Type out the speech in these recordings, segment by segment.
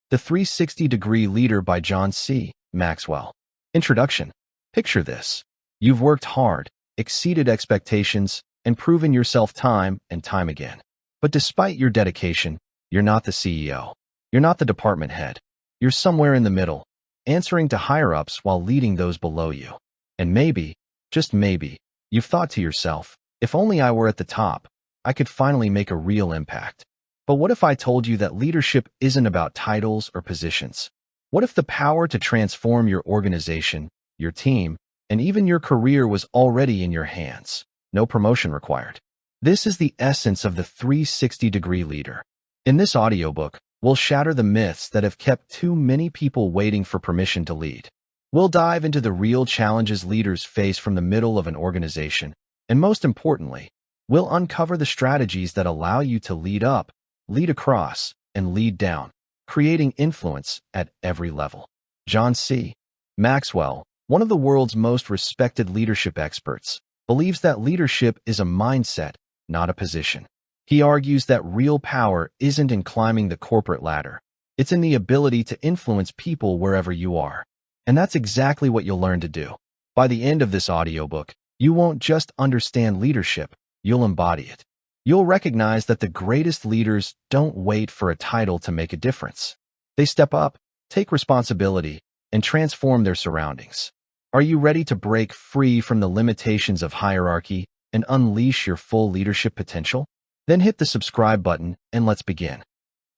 The 360-Degree Leader by John C. Maxwell. Introduction. Picture this. You've worked hard, exceeded expectations, and proven yourself time and time again. But despite your dedication, you're not the CEO. You're not the department head. You're somewhere in the middle, answering to higher-ups while leading those below you. And maybe, just maybe, you've thought to yourself, if only I were at the top, I could finally make a real impact. But what if I told you that leadership isn't about titles or positions? What if the power to transform your organization, your team, and even your career was already in your hands? No promotion required. This is the essence of the 360-Degree Leader. In this audiobook, we'll shatter the myths that have kept too many people waiting for permission to lead. We'll dive into the real challenges leaders face from the middle of an organization, and most importantly, we'll uncover the strategies that allow you to lead up, lead across, and lead down, creating influence at every level. John C. Maxwell, one of the world's most respected leadership experts, believes that leadership is a mindset, not a position. He argues that real power isn't in climbing the corporate ladder. It's in the ability to influence people wherever you are. And that's exactly what you'll learn to do. By the end of this audiobook, you won't just understand leadership, you'll embody it. You'll recognize that the greatest leaders don't wait for a title to make a difference. They step up, take responsibility, and transform their surroundings. Are you ready to break free from the limitations of hierarchy and unleash your full leadership potential? Then hit the subscribe button and let's begin.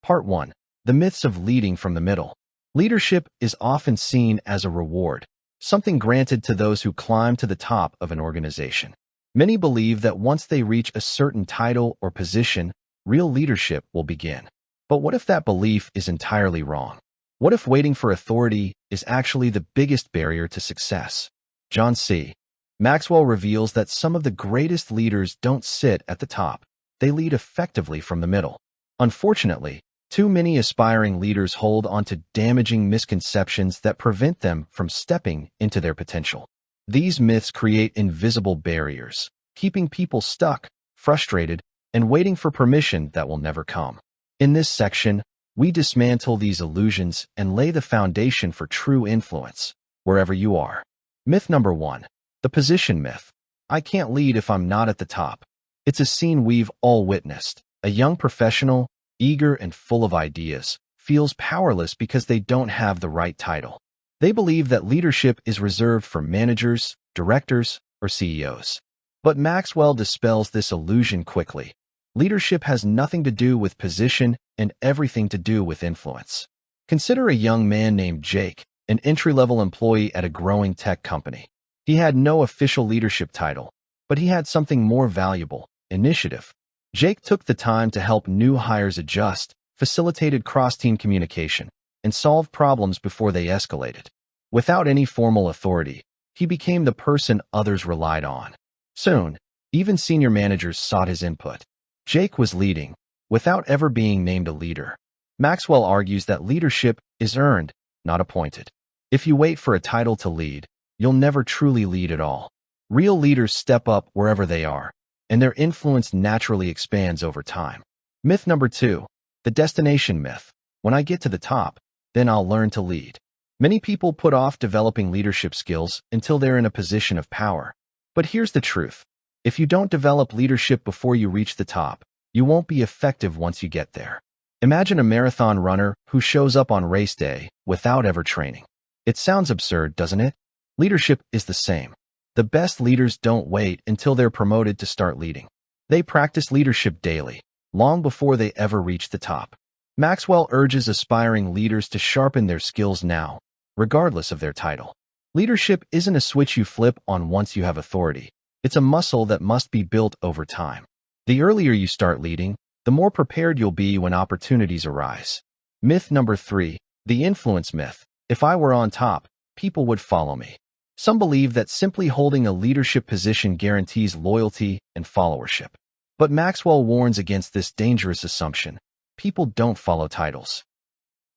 Part 1. The myths of leading from the middle. Leadership is often seen as a reward, something granted to those who climb to the top of an organization. Many believe that once they reach a certain title or position, real leadership will begin. But what if that belief is entirely wrong? What if waiting for authority is actually the biggest barrier to success? John C. Maxwell reveals that some of the greatest leaders don't sit at the top. They lead effectively from the middle. Unfortunately, too many aspiring leaders hold on to damaging misconceptions that prevent them from stepping into their potential. These myths create invisible barriers, keeping people stuck, frustrated, and waiting for permission that will never come. In this section, we dismantle these illusions and lay the foundation for true influence, wherever you are. Myth number 1. The position myth. I can't lead if I'm not at the top. It's a scene we've all witnessed. A young professional, eager and full of ideas, feels powerless because they don't have the right title. They believe that leadership is reserved for managers, directors, or CEOs. But Maxwell dispels this illusion quickly. Leadership has nothing to do with position and everything to do with influence. Consider a young man named Jake, an entry-level employee at a growing tech company. He had no official leadership title, but he had something more valuable: initiative. Jake took the time to help new hires adjust, facilitated cross-team communication, and solved problems before they escalated. Without any formal authority, he became the person others relied on. Soon, even senior managers sought his input. Jake was leading, without ever being named a leader. Maxwell argues that leadership is earned, not appointed. If you wait for a title to lead, you'll never truly lead at all. Real leaders step up wherever they are, and their influence naturally expands over time. Myth number 2. The destination myth. When I get to the top, then I'll learn to lead. Many people put off developing leadership skills until they're in a position of power. But here's the truth. If you don't develop leadership before you reach the top, you won't be effective once you get there. Imagine a marathon runner who shows up on race day without ever training. It sounds absurd, doesn't it? Leadership is the same. The best leaders don't wait until they're promoted to start leading. They practice leadership daily, long before they ever reach the top. Maxwell urges aspiring leaders to sharpen their skills now, regardless of their title. Leadership isn't a switch you flip on once you have authority. It's a muscle that must be built over time. The earlier you start leading, the more prepared you'll be when opportunities arise. Myth number 3. The influence myth. If I were on top, people would follow me. Some believe that simply holding a leadership position guarantees loyalty and followership. But Maxwell warns against this dangerous assumption. People don't follow titles.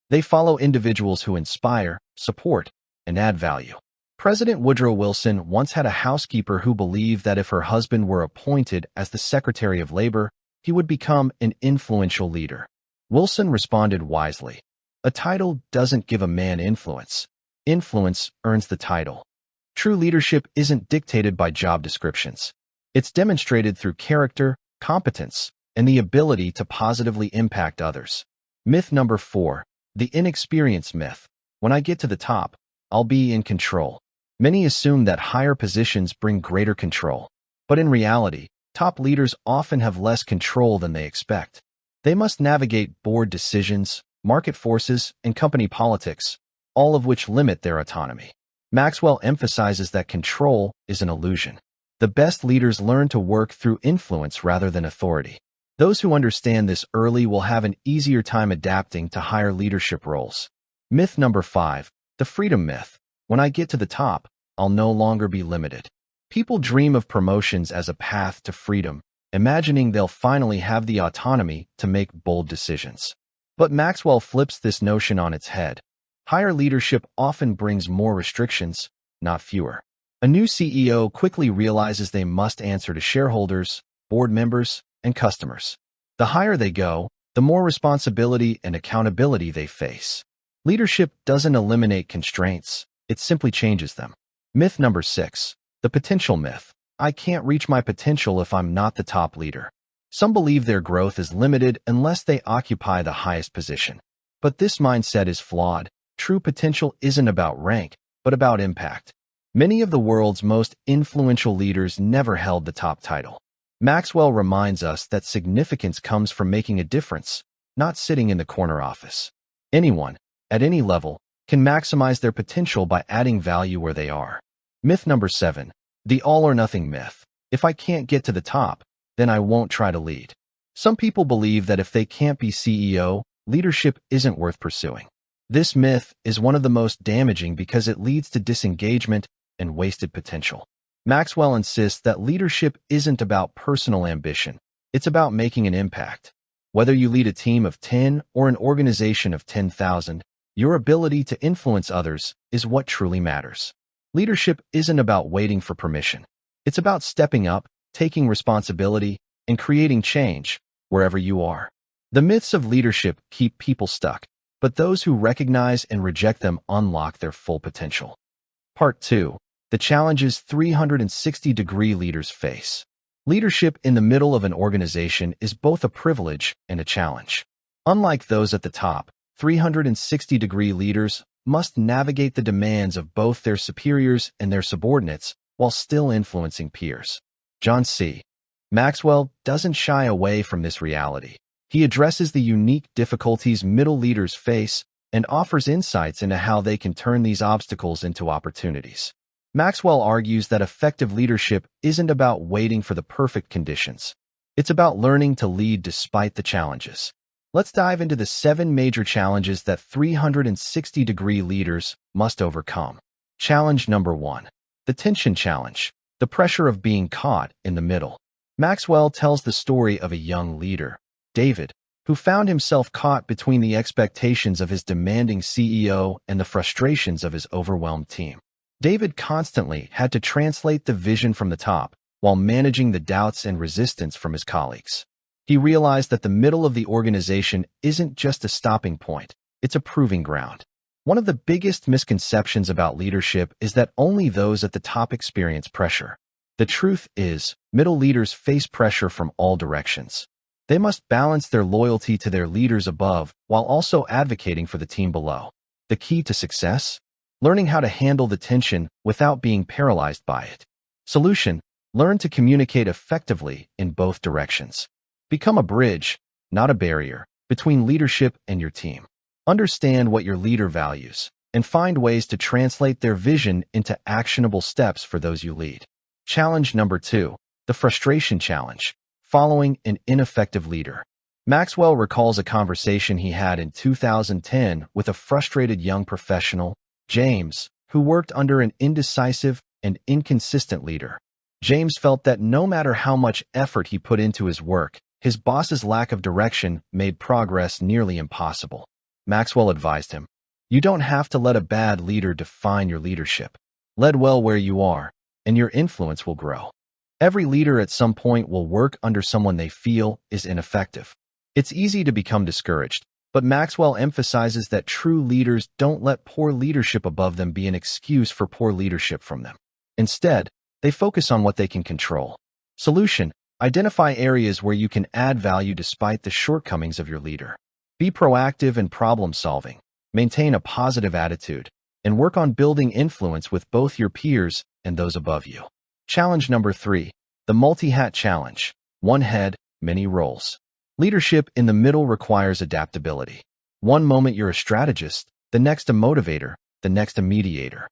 They follow individuals who inspire, support, and add value. President Woodrow Wilson once had a housekeeper who believed that if her husband were appointed as the Secretary of Labor, he would become an influential leader. Wilson responded wisely. A title doesn't give a man influence. Influence earns the title. True leadership isn't dictated by job descriptions. It's demonstrated through character, competence, and the ability to positively impact others. Myth number 4, the inexperience myth. When I get to the top, I'll be in control. Many assume that higher positions bring greater control. But in reality, top leaders often have less control than they expect. They must navigate board decisions, market forces, and company politics, all of which limit their autonomy. Maxwell emphasizes that control is an illusion. The best leaders learn to work through influence rather than authority. Those who understand this early will have an easier time adapting to higher leadership roles. Myth number 5, the freedom myth. When I get to the top, I'll no longer be limited. People dream of promotions as a path to freedom, imagining they'll finally have the autonomy to make bold decisions. But Maxwell flips this notion on its head. Higher leadership often brings more restrictions, not fewer. A new CEO quickly realizes they must answer to shareholders, board members, and customers. The higher they go, the more responsibility and accountability they face. Leadership doesn't eliminate constraints, it simply changes them. Myth number 6, the potential myth. I can't reach my potential if I'm not the top leader. Some believe their growth is limited unless they occupy the highest position. But this mindset is flawed. True potential isn't about rank, but about impact. Many of the world's most influential leaders never held the top title. Maxwell reminds us that significance comes from making a difference, not sitting in the corner office. Anyone, at any level, can maximize their potential by adding value where they are. Myth number 7, the all-or-nothing myth. If I can't get to the top, then I won't try to lead. Some people believe that if they can't be CEO, leadership isn't worth pursuing. This myth is one of the most damaging because it leads to disengagement and wasted potential. Maxwell insists that leadership isn't about personal ambition. It's about making an impact. Whether you lead a team of 10 or an organization of 10,000, your ability to influence others is what truly matters. Leadership isn't about waiting for permission. It's about stepping up, taking responsibility, and creating change wherever you are. The myths of leadership keep people stuck, but those who recognize and reject them unlock their full potential. Part 2. The challenges 360-degree leaders face. Leadership in the middle of an organization is both a privilege and a challenge. Unlike those at the top, 360-degree leaders must navigate the demands of both their superiors and their subordinates while still influencing peers. John C. Maxwell doesn't shy away from this reality. He addresses the unique difficulties middle leaders face and offers insights into how they can turn these obstacles into opportunities. Maxwell argues that effective leadership isn't about waiting for the perfect conditions. It's about learning to lead despite the challenges. Let's dive into the 7 major challenges that 360-degree leaders must overcome. Challenge number 1. The tension challenge, the pressure of being caught in the middle. Maxwell tells the story of a young leader, David, who found himself caught between the expectations of his demanding CEO and the frustrations of his overwhelmed team. David constantly had to translate the vision from the top while managing the doubts and resistance from his colleagues. He realized that the middle of the organization isn't just a stopping point, it's a proving ground. One of the biggest misconceptions about leadership is that only those at the top experience pressure. The truth is, middle leaders face pressure from all directions. They must balance their loyalty to their leaders above while also advocating for the team below. The key to success? Learning how to handle the tension without being paralyzed by it. Solution: learn to communicate effectively in both directions. Become a bridge, not a barrier, between leadership and your team. Understand what your leader values, and find ways to translate their vision into actionable steps for those you lead. Challenge number 2, the frustration challenge, following an ineffective leader. Maxwell recalls a conversation he had in 2010 with a frustrated young professional, James, who worked under an indecisive and inconsistent leader. James felt that no matter how much effort he put into his work, his boss's lack of direction made progress nearly impossible. Maxwell advised him, "You don't have to let a bad leader define your leadership. Lead well where you are, and your influence will grow." Every leader at some point will work under someone they feel is ineffective. It's easy to become discouraged, But Maxwell emphasizes that true leaders don't let poor leadership above them be an excuse for poor leadership from them. Instead, they focus on what they can control. Solution: identify areas where you can add value despite the shortcomings of your leader. Be proactive in problem-solving, maintain a positive attitude, and work on building influence with both your peers and those above you. Challenge number 3, the multi-hat challenge. One head, many roles. Leadership in the middle requires adaptability. One moment you're a strategist, the next a motivator, the next a mediator.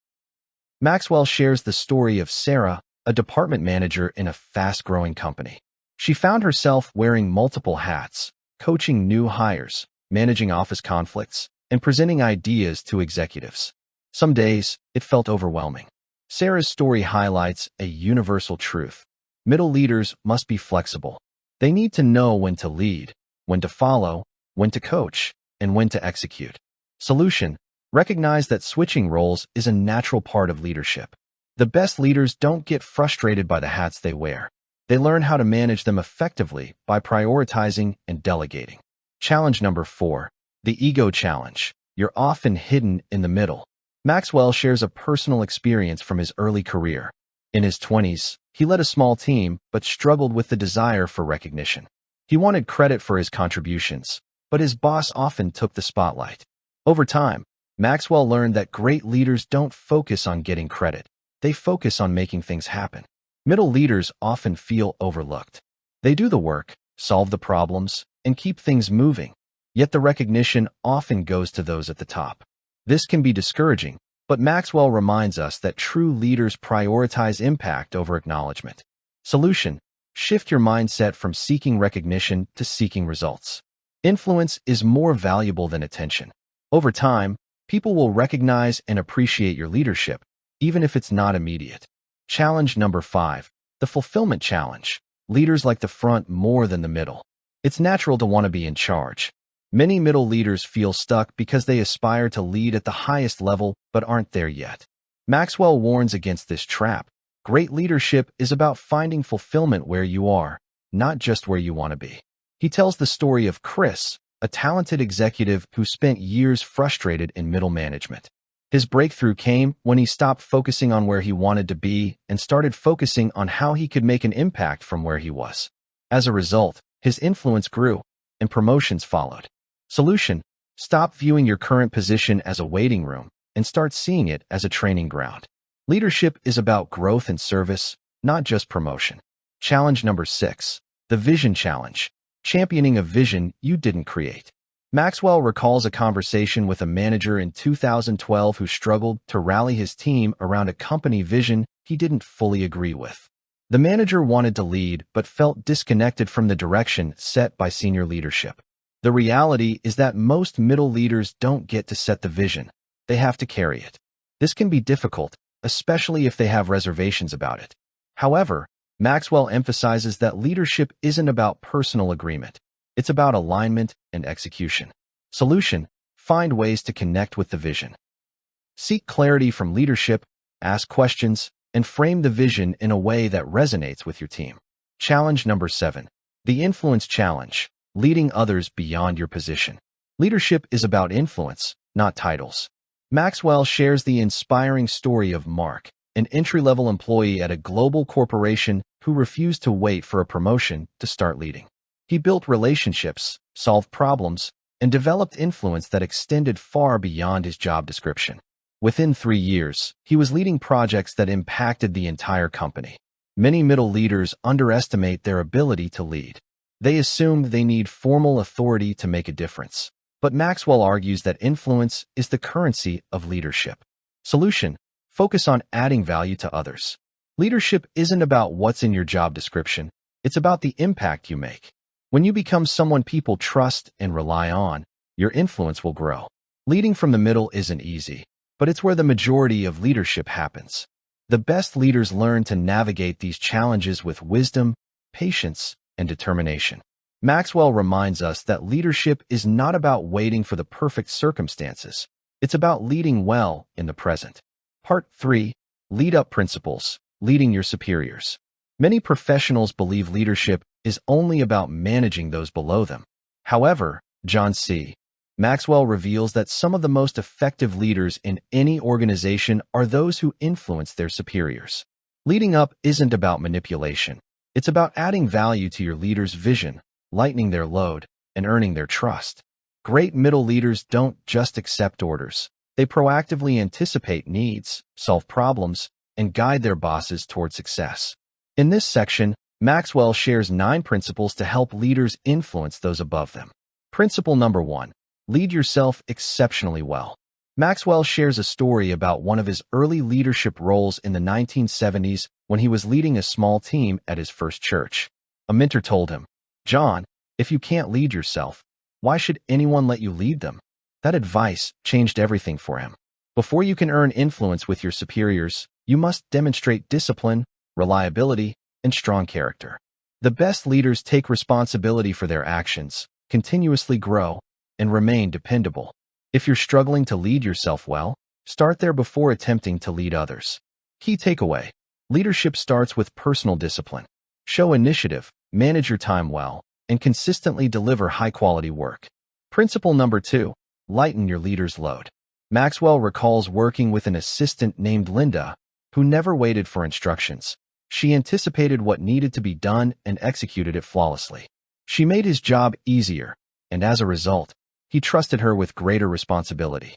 Maxwell shares the story of Sarah, a department manager in a fast-growing company. She found herself wearing multiple hats, coaching new hires, managing office conflicts, and presenting ideas to executives. Some days, it felt overwhelming. Sarah's story highlights a universal truth. Middle leaders must be flexible. They need to know when to lead, when to follow, when to coach, and when to execute. Solution: recognize that switching roles is a natural part of leadership. The best leaders don't get frustrated by the hats they wear. They learn how to manage them effectively by prioritizing and delegating. Challenge number 4, the ego challenge. You're often hidden in the middle. Maxwell shares a personal experience from his early career. In his 20s, he led a small team but struggled with the desire for recognition. He wanted credit for his contributions, but his boss often took the spotlight. Over time, Maxwell learned that great leaders don't focus on getting credit. They focus on making things happen. Middle leaders often feel overlooked. They do the work, solve the problems, and keep things moving, yet the recognition often goes to those at the top. This can be discouraging, but Maxwell reminds us that true leaders prioritize impact over acknowledgement. Solution: shift your mindset from seeking recognition to seeking results. Influence is more valuable than attention. Over time, people will recognize and appreciate your leadership, even if it's not immediate. Challenge number 5, the fulfillment challenge. Leaders like the front more than the middle. It's natural to want to be in charge. Many middle leaders feel stuck because they aspire to lead at the highest level but aren't there yet. Maxwell warns against this trap. Great leadership is about finding fulfillment where you are, not just where you want to be. He tells the story of Chris, a talented executive who spent years frustrated in middle management. His breakthrough came when he stopped focusing on where he wanted to be and started focusing on how he could make an impact from where he was. As a result, his influence grew, and promotions followed. Solution: stop viewing your current position as a waiting room and start seeing it as a training ground. Leadership is about growth and service, not just promotion. Challenge number 6, the vision challenge. Championing a vision you didn't create. Maxwell recalls a conversation with a manager in 2012 who struggled to rally his team around a company vision he didn't fully agree with. The manager wanted to lead but felt disconnected from the direction set by senior leadership. The reality is that most middle leaders don't get to set the vision. They have to carry it. This can be difficult, especially if they have reservations about it. However, Maxwell emphasizes that leadership isn't about personal agreement. It's about alignment and execution. Solution: find ways to connect with the vision. Seek clarity from leadership, ask questions, and frame the vision in a way that resonates with your team. Challenge number 7, the influence challenge. Leading others beyond your position. Leadership is about influence, not titles. Maxwell shares the inspiring story of Mark, an entry-level employee at a global corporation who refused to wait for a promotion to start leading. He built relationships, solved problems, and developed influence that extended far beyond his job description. Within 3 years, he was leading projects that impacted the entire company. Many middle leaders underestimate their ability to lead. They assume they need formal authority to make a difference. But Maxwell argues that influence is the currency of leadership. Solution: focus on adding value to others. Leadership isn't about what's in your job description. It's about the impact you make. When you become someone people trust and rely on, your influence will grow. Leading from the middle isn't easy, but it's where the majority of leadership happens. The best leaders learn to navigate these challenges with wisdom, patience, and determination. Maxwell reminds us that leadership is not about waiting for the perfect circumstances. It's about leading well in the present. Part 3. Lead-up principles. Leading your superiors. Many professionals believe leadership is only about managing those below them. However, John C. Maxwell reveals that some of the most effective leaders in any organization are those who influence their superiors. Leading up isn't about manipulation. It's about adding value to your leader's vision, lightening their load, and earning their trust. Great middle leaders don't just accept orders. They proactively anticipate needs, solve problems, and guide their bosses toward success. In this section, Maxwell shares 9 principles to help leaders influence those above them. Principle number 1. Lead yourself exceptionally well. Maxwell shares a story about one of his early leadership roles in the 1970s when he was leading a small team at his first church. A mentor told him, "John, if you can't lead yourself, why should anyone let you lead them?" That advice changed everything for him. Before you can earn influence with your superiors, you must demonstrate discipline, reliability, and strong character. The best leaders take responsibility for their actions, continuously grow, and remain dependable. If you're struggling to lead yourself well, start there before attempting to lead others. Key takeaway: leadership starts with personal discipline. Show initiative, manage your time well, and consistently deliver high-quality work. Principle number 2. Lighten your leader's load. Maxwell recalls working with an assistant named Linda, who never waited for instructions. She anticipated what needed to be done and executed it flawlessly. She made his job easier, and as a result, he trusted her with greater responsibility.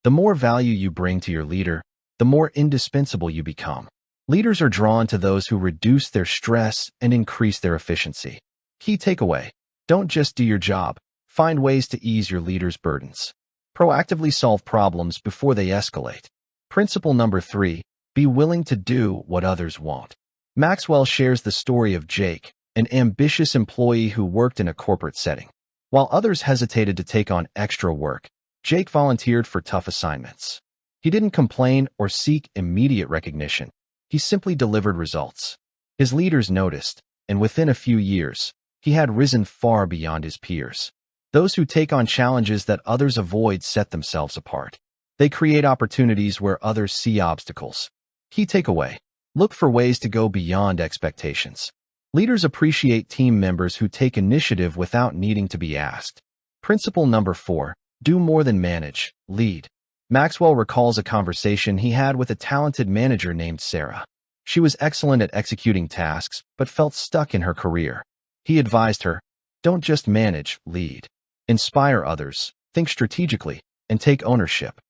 The more value you bring to your leader, the more indispensable you become. Leaders are drawn to those who reduce their stress and increase their efficiency. Key takeaway: don't just do your job, find ways to ease your leader's burdens. Proactively solve problems before they escalate. Principle number 3. Be willing to do what others won't. Maxwell shares the story of Jake, an ambitious employee who worked in a corporate setting. While others hesitated to take on extra work, Jake volunteered for tough assignments. He didn't complain or seek immediate recognition. He simply delivered results. His leaders noticed, and within a few years, he had risen far beyond his peers. Those who take on challenges that others avoid set themselves apart. They create opportunities where others see obstacles. Key takeaway: look for ways to go beyond expectations. Leaders appreciate team members who take initiative without needing to be asked. Principle number 4. Do more than manage, lead. Maxwell recalls a conversation he had with a talented manager named Sarah. She was excellent at executing tasks, but felt stuck in her career. He advised her, "Don't just manage, lead. Inspire others, think strategically, and take ownership."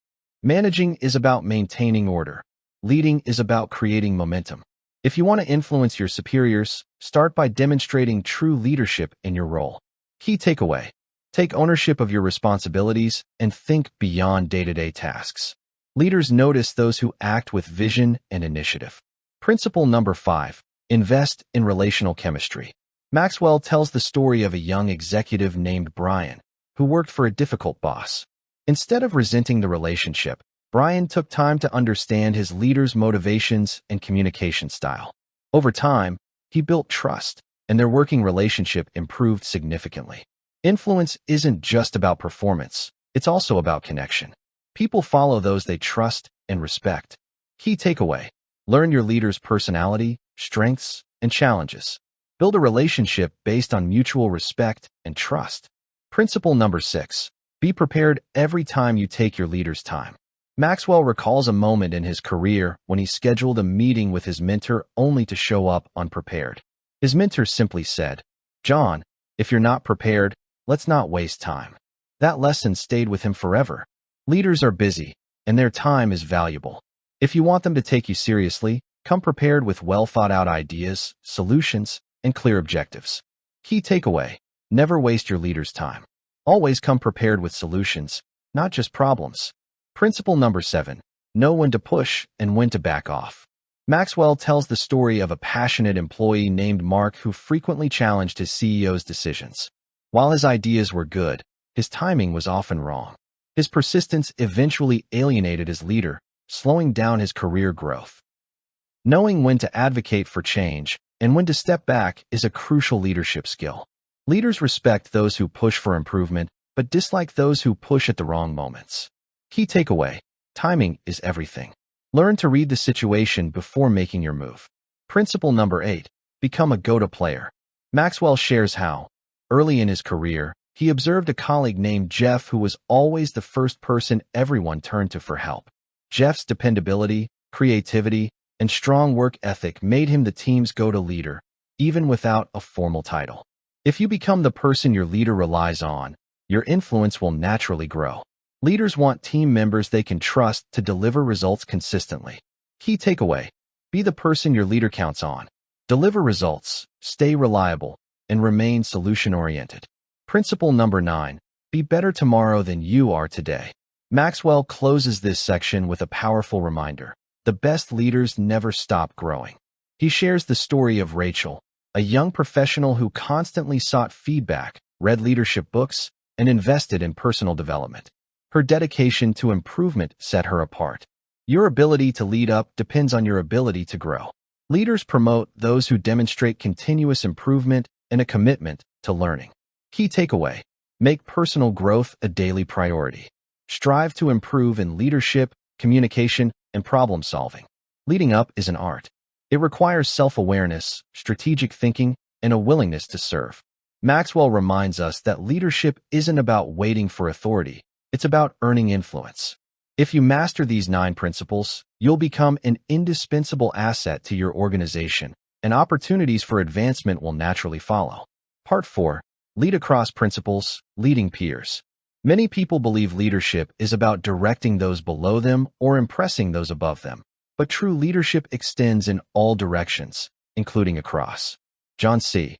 Managing is about maintaining order. Leading is about creating momentum. If you want to influence your superiors, start by demonstrating true leadership in your role. Key takeaway: take ownership of your responsibilities and think beyond day-to-day tasks. Leaders notice those who act with vision and initiative. Principle number 5. Invest in relational chemistry. Maxwell tells the story of a young executive named Brian, who worked for a difficult boss. Instead of resenting the relationship, Brian took time to understand his leader's motivations and communication style. Over time, he built trust, and their working relationship improved significantly. Influence isn't just about performance, it's also about connection. People follow those they trust and respect. Key takeaway: learn your leader's personality, strengths, and challenges. Build a relationship based on mutual respect and trust. Principle number 6. Be prepared every time you take your leader's time. Maxwell recalls a moment in his career when he scheduled a meeting with his mentor only to show up unprepared. His mentor simply said, "John, if you're not prepared, let's not waste time." That lesson stayed with him forever. Leaders are busy, and their time is valuable. If you want them to take you seriously, come prepared with well-thought-out ideas, solutions, and clear objectives. Key takeaway: never waste your leader's time. Always come prepared with solutions, not just problems. Principle number 7. Know when to push and when to back off. Maxwell tells the story of a passionate employee named Mark who frequently challenged his CEO's decisions. While his ideas were good, his timing was often wrong. His persistence eventually alienated his leader, slowing down his career growth. Knowing when to advocate for change and when to step back is a crucial leadership skill. Leaders respect those who push for improvement, but dislike those who push at the wrong moments. Key takeaway: timing is everything. Learn to read the situation before making your move. Principle number 8. Become a go-to player. Maxwell shares how, early in his career, He observed a colleague named Jeff who was always the first person everyone turned to for help. Jeff's dependability, creativity, and strong work ethic made him the team's go-to leader, even without a formal title. If you become the person your leader relies on, your influence will naturally grow. Leaders want team members they can trust to deliver results consistently. Key takeaway: be the person your leader counts on. Deliver results, stay reliable, and remain solution-oriented. Principle number 9, be better tomorrow than you are today. Maxwell closes this section with a powerful reminder: the best leaders never stop growing. He shares the story of Rachel, a young professional who constantly sought feedback, read leadership books, and invested in personal development. Her dedication to improvement set her apart. Your ability to lead up depends on your ability to grow. Leaders promote those who demonstrate continuous improvement and a commitment to learning. Key takeaway: make personal growth a daily priority. Strive to improve in leadership, communication, and problem solving. Leading up is an art. It requires self-awareness, strategic thinking, and a willingness to serve. Maxwell reminds us that leadership isn't about waiting for authority, it's about earning influence. If you master these 9 principles, you'll become an indispensable asset to your organization, and opportunities for advancement will naturally follow. Part 4. Lead across principles, leading peers. Many people believe leadership is about directing those below them or impressing those above them. But true leadership extends in all directions, including across. John C.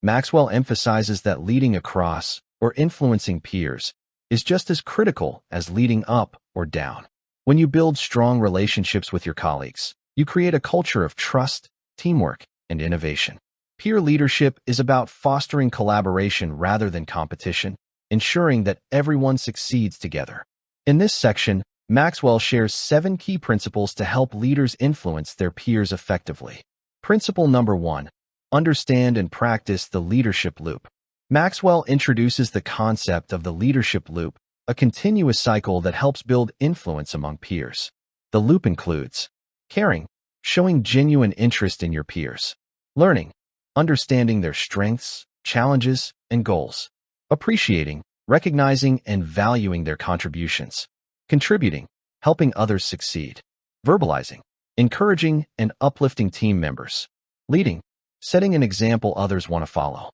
Maxwell emphasizes that leading across, or influencing peers, is just as critical as leading up or down. When you build strong relationships with your colleagues, you create a culture of trust, teamwork, and innovation. Peer leadership is about fostering collaboration rather than competition, ensuring that everyone succeeds together. In this section, Maxwell shares 7 key principles to help leaders influence their peers effectively. Principle number 1. Understand and practice the leadership loop. Maxwell introduces the concept of the leadership loop, a continuous cycle that helps build influence among peers. The loop includes caring, showing genuine interest in your peers; learning, understanding their strengths, challenges, and goals; appreciating, recognizing and valuing their contributions; contributing, helping others succeed; verbalizing, encouraging and uplifting team members; leading, setting an example others want to follow.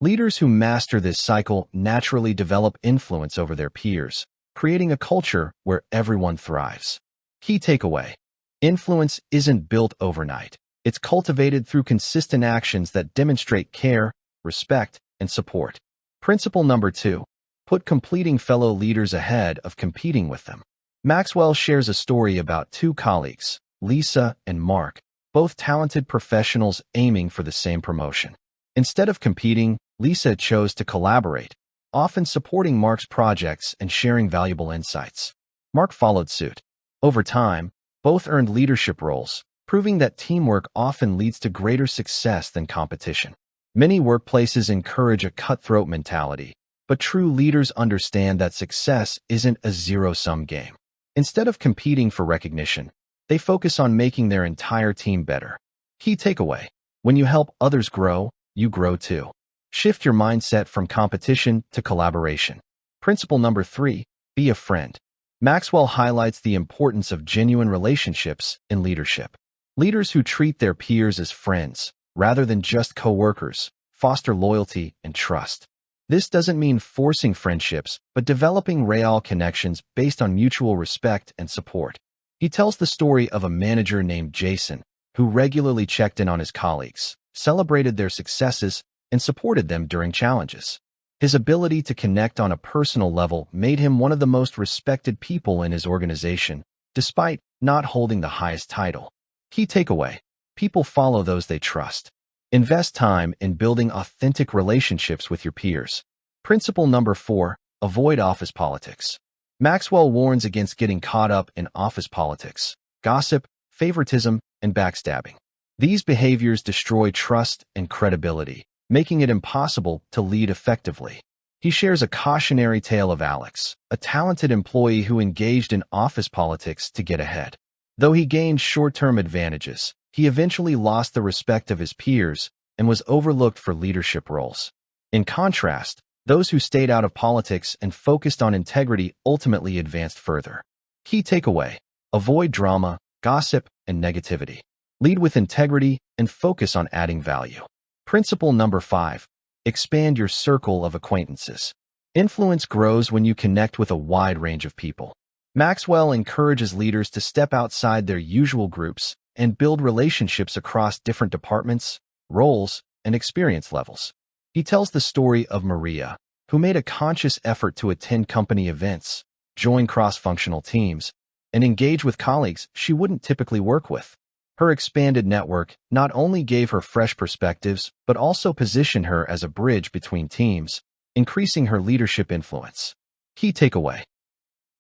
Leaders who master this cycle naturally develop influence over their peers, creating a culture where everyone thrives. Key takeaway: influence isn't built overnight. It's cultivated through consistent actions that demonstrate care, respect, and support. Principle number 2. Put completing fellow leaders ahead of competing with them. Maxwell shares a story about 2 colleagues, Lisa and Mark, both talented professionals aiming for the same promotion. Instead of competing, Lisa chose to collaborate, often supporting Mark's projects and sharing valuable insights. Mark followed suit. Over time, both earned leadership roles, proving that teamwork often leads to greater success than competition. Many workplaces encourage a cutthroat mentality, but true leaders understand that success isn't a zero-sum game. Instead of competing for recognition, they focus on making their entire team better. Key takeaway: when you help others grow, you grow too. Shift your mindset from competition to collaboration. Principle number 3. Be a friend. Maxwell highlights the importance of genuine relationships in leadership. Leaders who treat their peers as friends, rather than just co-workers, foster loyalty and trust. This doesn't mean forcing friendships, but developing real connections based on mutual respect and support. He tells the story of a manager named Jason, who regularly checked in on his colleagues, celebrated their successes, and supported them during challenges. His ability to connect on a personal level made him one of the most respected people in his organization, despite not holding the highest title. Key takeaway: people follow those they trust. Invest time in building authentic relationships with your peers. Principle number 4. Avoid office politics. Maxwell warns against getting caught up in office politics, gossip, favoritism, and backstabbing. These behaviors destroy trust and credibility, making it impossible to lead effectively. He shares a cautionary tale of Alex, a talented employee who engaged in office politics to get ahead. Though he gained short-term advantages, he eventually lost the respect of his peers and was overlooked for leadership roles. In contrast, Those who stayed out of politics and focused on integrity ultimately advanced further. Key takeaway: avoid drama, gossip, and negativity. Lead with integrity and focus on adding value. Principle number 5. Expand your circle of acquaintances. Influence grows when you connect with a wide range of people. Maxwell encourages leaders to step outside their usual groups and build relationships across different departments, roles, and experience levels. He tells the story of Maria, who made a conscious effort to attend company events, join cross-functional teams, and engage with colleagues she wouldn't typically work with. Her expanded network not only gave her fresh perspectives, but also positioned her as a bridge between teams, increasing her leadership influence. Key takeaway: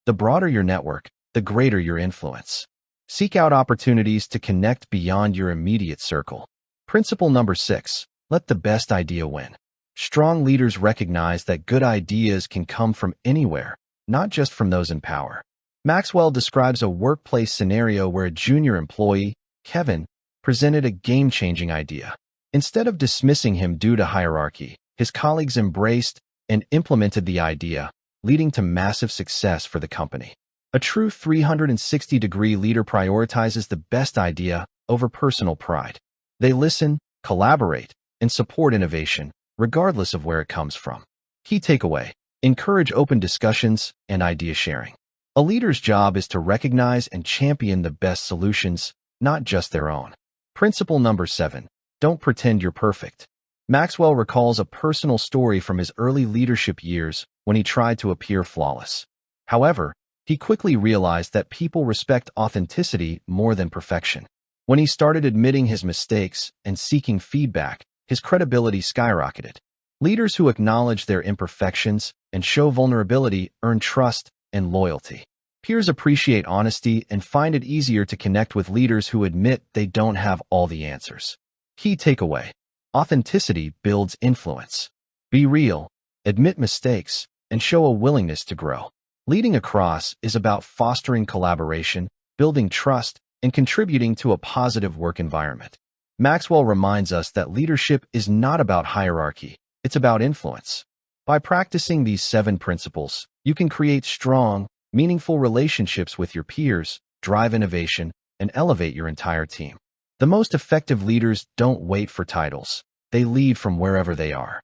the broader your network, the greater your influence. Seek out opportunities to connect beyond your immediate circle. Principle number 6. Let the best idea win. Strong leaders recognize that good ideas can come from anywhere, not just from those in power. Maxwell describes a workplace scenario where a junior employee, Kevin, presented a game-changing idea. Instead of dismissing him due to hierarchy, his colleagues embraced and implemented the idea, leading to massive success for the company. A true 360-degree leader prioritizes the best idea over personal pride. They listen, collaborate, and support innovation, regardless of where it comes from. Key takeaway: encourage open discussions and idea sharing. A leader's job is to recognize and champion the best solutions, not just their own. Principle number 7. Don't pretend you're perfect. Maxwell recalls a personal story from his early leadership years when he tried to appear flawless. However, he quickly realized that people respect authenticity more than perfection. When he started admitting his mistakes and seeking feedback, his credibility skyrocketed. Leaders who acknowledge their imperfections and show vulnerability earn trust and loyalty. Peers appreciate honesty and find it easier to connect with leaders who admit they don't have all the answers. Key takeaway: authenticity builds influence. Be real, admit mistakes, and show a willingness to grow. Leading across is about fostering collaboration, building trust, and contributing to a positive work environment. Maxwell reminds us that leadership is not about hierarchy, it's about influence. By practicing these 7 principles, you can create strong, meaningful relationships with your peers, drive innovation, and elevate your entire team. The most effective leaders don't wait for titles. They lead from wherever they are.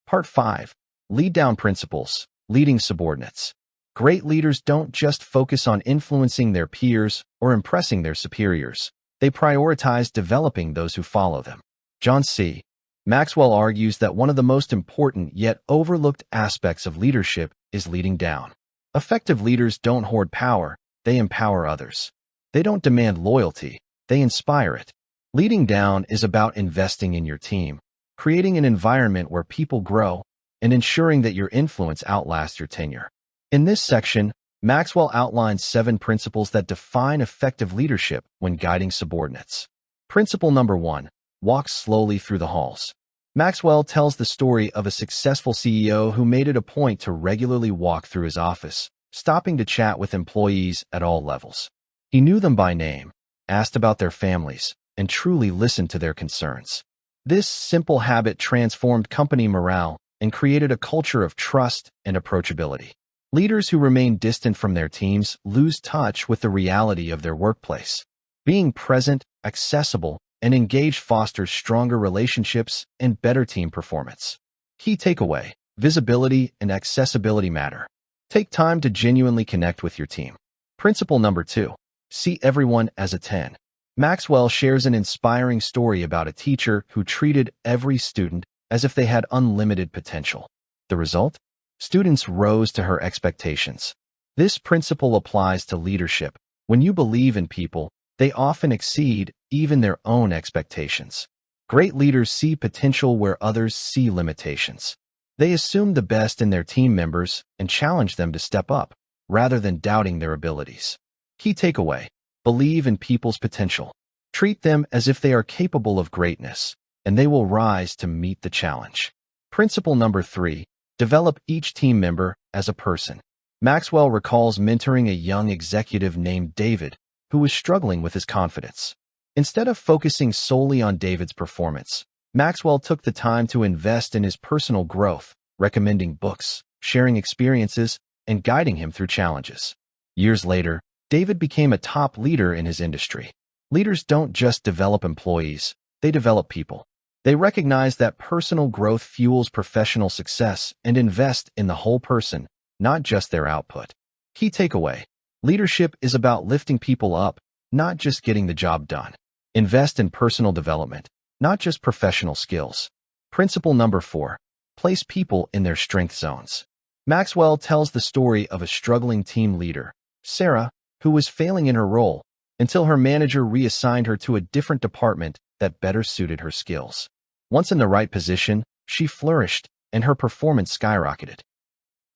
Part 5. Lead down principles, leading subordinates. Great leaders don't just focus on influencing their peers or impressing their superiors. They prioritize developing those who follow them. John C. Maxwell argues that one of the most important yet overlooked aspects of leadership is leading down. Effective leaders don't hoard power, they empower others. They don't demand loyalty, they inspire it. Leading down is about investing in your team, creating an environment where people grow, and ensuring that your influence outlasts your tenure. In this section, Maxwell outlines 7 principles that define effective leadership when guiding subordinates. Principle number 1. Walk slowly through the halls. Maxwell tells the story of a successful CEO who made it a point to regularly walk through his office, stopping to chat with employees at all levels. He knew them by name, asked about their families, and truly listened to their concerns. This simple habit transformed company morale and created a culture of trust and approachability. Leaders who remain distant from their teams lose touch with the reality of their workplace. Being present, accessible, and engaged fosters stronger relationships and better team performance. Key takeaway: visibility and accessibility matter. Take time to genuinely connect with your team. Principle number 2. See everyone as a 10. Maxwell shares an inspiring story about a teacher who treated every student as if they had unlimited potential. The result? Students rose to her expectations. This principle applies to leadership. When you believe in people, they often exceed even their own expectations. Great leaders see potential where others see limitations. They assume the best in their team members and challenge them to step up, rather than doubting their abilities. Key takeaway: believe in people's potential. Treat them as if they are capable of greatness, and they will rise to meet the challenge. Principle number 3. Develop each team member as a person. Maxwell recalls mentoring a young executive named David, who was struggling with his confidence. Instead of focusing solely on David's performance, Maxwell took the time to invest in his personal growth, recommending books, sharing experiences, and guiding him through challenges. Years later, David became a top leader in his industry. Leaders don't just develop employees, they develop people. They recognize that personal growth fuels professional success and invest in the whole person, not just their output. Key takeaway: leadership is about lifting people up, not just getting the job done. Invest in personal development, not just professional skills. Principle number 4. Place people in their strength zones. Maxwell tells the story of a struggling team leader, Sarah, who was failing in her role until her manager reassigned her to a different department that better suited her skills. Once in the right position, she flourished and her performance skyrocketed.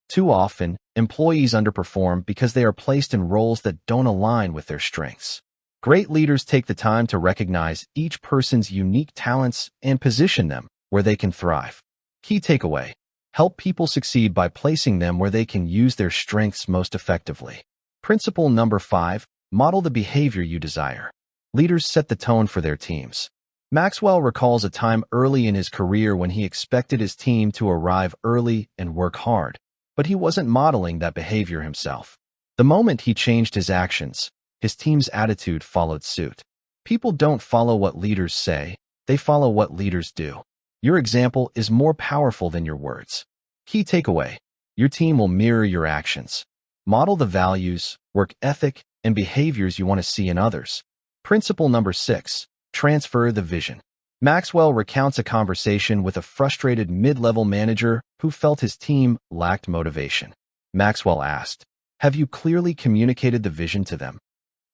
Too often, employees underperform because they are placed in roles that don't align with their strengths. Great leaders take the time to recognize each person's unique talents and position them where they can thrive. Key takeaway: help people succeed by placing them where they can use their strengths most effectively. Principle number 5. Model the behavior you desire. Leaders set the tone for their teams. Maxwell recalls a time early in his career when he expected his team to arrive early and work hard, but he wasn't modeling that behavior himself. The moment he changed his actions, his team's attitude followed suit. People don't follow what leaders say, they follow what leaders do. Your example is more powerful than your words. Key takeaway: your team will mirror your actions. Model the values, work ethic, and behaviors you want to see in others. Principle number 6. Transfer the vision. Maxwell recounts a conversation with a frustrated mid-level manager who felt his team lacked motivation. Maxwell asked, "Have you clearly communicated the vision to them?"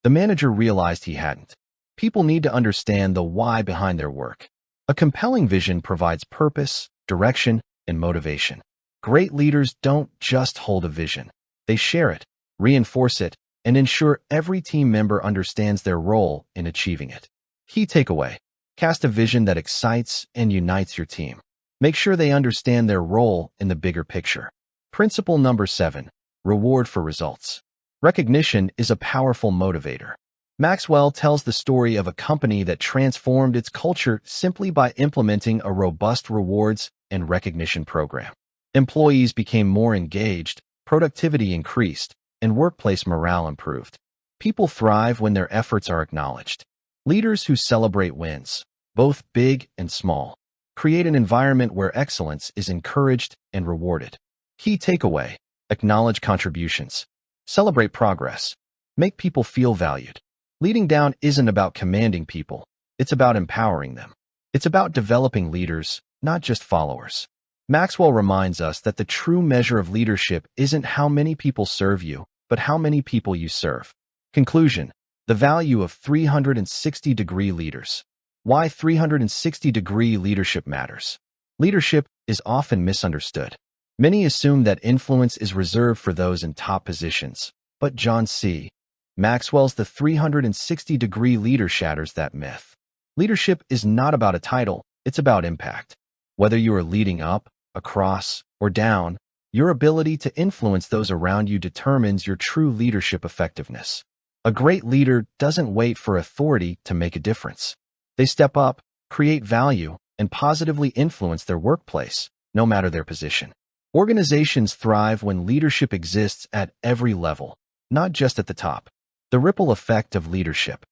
The manager realized he hadn't. People need to understand the why behind their work. A compelling vision provides purpose, direction, and motivation. Great leaders don't just hold a vision. They share it, reinforce it, and ensure every team member understands their role in achieving it. Key takeaway: cast a vision that excites and unites your team. Make sure they understand their role in the bigger picture. Principle number 7. Reward for results. Recognition is a powerful motivator. Maxwell tells the story of a company that transformed its culture simply by implementing a robust rewards and recognition program. Employees became more engaged, productivity increased, and workplace morale improved. People thrive when their efforts are acknowledged. Leaders who celebrate wins, both big and small, create an environment where excellence is encouraged and rewarded. Key takeaway: acknowledge contributions. Celebrate progress. Make people feel valued. Leading down isn't about commanding people. It's about empowering them. It's about developing leaders, not just followers. Maxwell reminds us that the true measure of leadership isn't how many people serve you, but how many people you serve. Conclusion: the value of 360-degree leaders. Why 360-degree leadership matters. Leadership is often misunderstood. Many assume that influence is reserved for those in top positions, but John C. Maxwell's The 360-Degree Leader shatters that myth. Leadership is not about a title, it's about impact. Whether you are leading up, across, or down, your ability to influence those around you determines your true leadership effectiveness. A great leader doesn't wait for authority to make a difference. They step up, create value, and positively influence their workplace, no matter their position. Organizations thrive when leadership exists at every level, not just at the top. The ripple effect of leadership.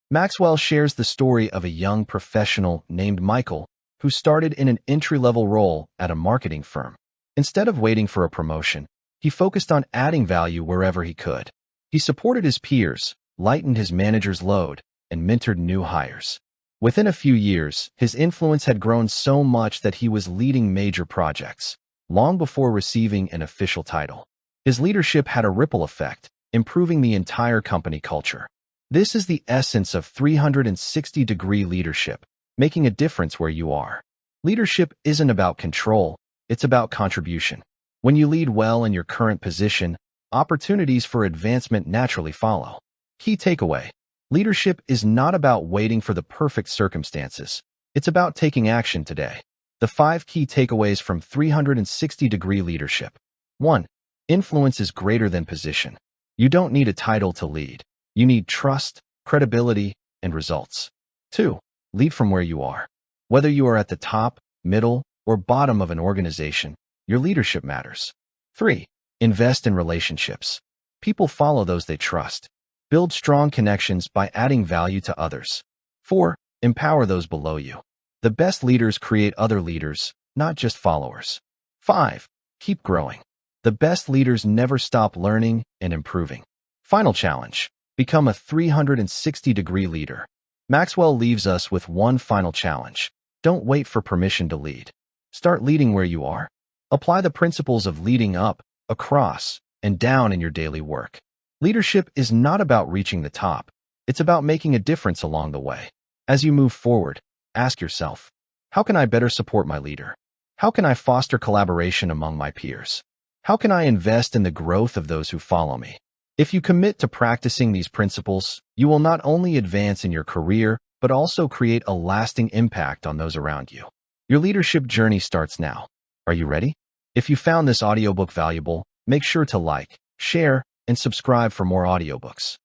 Maxwell shares the story of a young professional named Michael who started in an entry-level role at a marketing firm. Instead of waiting for a promotion, he focused on adding value wherever he could. He supported his peers, lightened his manager's load, and mentored new hires. Within a few years, his influence had grown so much that he was leading major projects, long before receiving an official title. His leadership had a ripple effect, improving the entire company culture. This is the essence of 360-degree leadership, making a difference where you are. Leadership isn't about control, it's about contribution. When you lead well in your current position, opportunities for advancement naturally follow. Key takeaway: leadership is not about waiting for the perfect circumstances. It's about taking action today. The 5 key takeaways from 360-degree leadership. 1. Influence is greater than position. You don't need a title to lead. You need trust, credibility, and results. 2. Lead from where you are. Whether you are at the top, middle, or bottom of an organization, Your leadership matters. 3. Invest in relationships. People follow those they trust. Build strong connections by adding value to others. 4. Empower those below you. The best leaders create other leaders, not just followers. 5. Keep growing. The best leaders never stop learning and improving. Final challenge. Become a 360-degree leader. Maxwell leaves us with one final challenge. Don't wait for permission to lead. Start leading where you are. Apply the principles of leading up, across, and down in your daily work. Leadership is not about reaching the top. It's about making a difference along the way. As you move forward, ask yourself, how can I better support my leader? How can I foster collaboration among my peers? How can I invest in the growth of those who follow me? If you commit to practicing these principles, you will not only advance in your career, but also create a lasting impact on those around you. Your leadership journey starts now. Are you ready? If you found this audiobook valuable, make sure to like, share, and subscribe for more audiobooks.